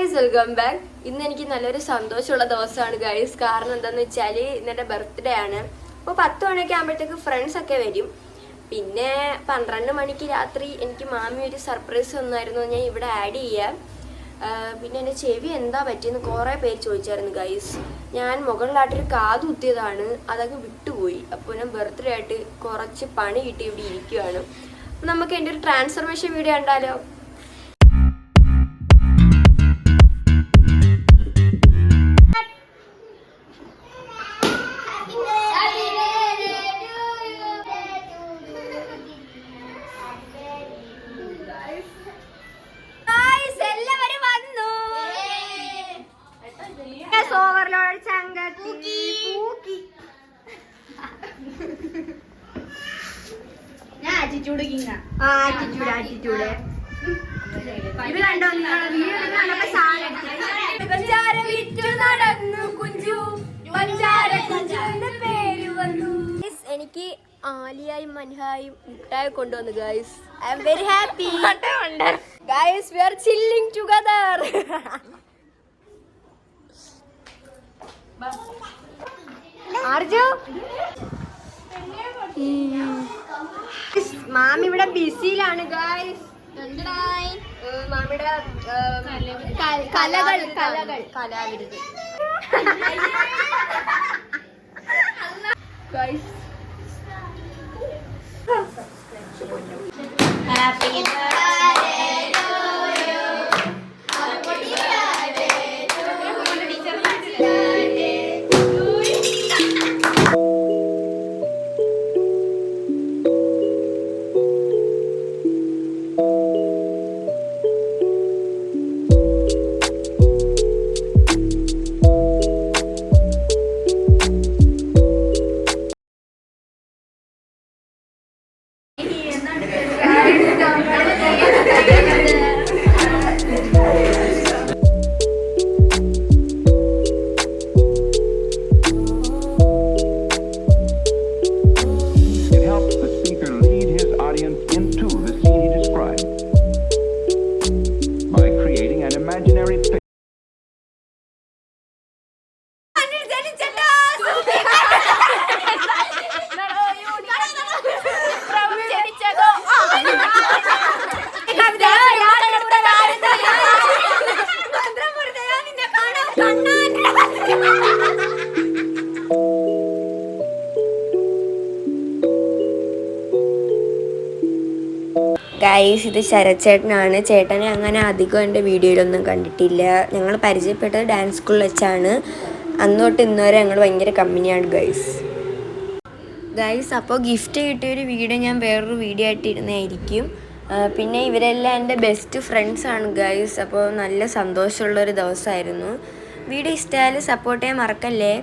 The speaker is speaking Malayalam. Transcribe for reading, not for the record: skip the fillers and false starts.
Guys, welcome back. ഇന്ന് എനിക്ക് നല്ലൊരു സന്തോഷമുള്ള ദിവസമാണ് ഗൈസ്. കാരണം എന്താണെന്ന് വെച്ചാൽ ഇന്നെൻ്റെ ബർത്ത്ഡേ ആണ്. അപ്പോൾ 10 മണിയൊക്കെ ആകുമ്പോഴത്തേക്ക് ഫ്രണ്ട്സൊക്കെ വരും. പിന്നെ 12 മണിക്ക് രാത്രി എനിക്ക് മാമി ഒരു സർപ്രൈസ് വന്നായിരുന്നു, ഞാൻ ഇവിടെ ആഡ് ചെയ്യാം. പിന്നെ എൻ്റെ ചെവി എന്താ പറ്റിയെന്ന് കുറേ പേര് ചോദിച്ചായിരുന്നു ഗൈസ്. ഞാൻ മുകളിലായിട്ടൊരു കാത് കുത്തിയതാണ്, അതൊക്കെ വിട്ടുപോയി. അപ്പോൾ ഞാൻ ബർത്ത്ഡേ ആയിട്ട് കുറച്ച് പണി കിട്ടി ഇവിടെ ഇരിക്കുകയാണ്. നമുക്ക് എൻ്റെ ഒരു ട്രാൻസ്ഫർമേഷൻ വീഡിയോ കണ്ടാലോ? ഓവർലോഡ് ചങ്കത്തി പൂക്കി. ആറ്റിറ്റ്യൂഡ് ഇത് കണ്ടോ? പഞ്ചാര വിറ്റു നടന്നു കുഞ്ചു, പഞ്ചാര കുഞ്ചു എന്ന പേര് വന്നു. എനിക്ക് ആലിയായും മൻഹായും മുട്ടായി കൊണ്ടുവന്നു guys. I am very happy guys. We are chilling together. Arju, മാമി ഇവിടെ ബിസിയിലാണ് ഗൈസ്. മാമിയുടെ കലാവിരുത് ഗൈസ്. ഹാപ്പി ഗൈസ്, ഇത് ശരത് ചേട്ടനാണ്. ചേട്ടനെ അങ്ങനെ അധികം എൻ്റെ വീഡിയോയിലൊന്നും കണ്ടിട്ടില്ല. ഞങ്ങൾ പരിചയപ്പെട്ടത് ഡാൻസ് സ്കൂളിൽ വെച്ചാണ്. അന്നോട്ട് ഇന്നുവരെ ഞങ്ങൾ ഭയങ്കര കമ്പനിയാണ് ഗൈസ്. അപ്പോൾ ഗിഫ്റ്റ് കിട്ടിയൊരു വീഡിയോ ഞാൻ വേറൊരു വീഡിയോ ആയിട്ട് ഇടുന്നതായിരിക്കും. പിന്നെ ഇവരെല്ലാം എൻ്റെ ബെസ്റ്റ് ഫ്രണ്ട്സാണ് ഗൈസ്. അപ്പോൾ നല്ല സന്തോഷമുള്ളൊരു ദിവസമായിരുന്നു. വീഡിയോ ഇഷ്ടമായാലും സപ്പോർട്ട് ചെയ്യാൻ മറക്കല്ലേ.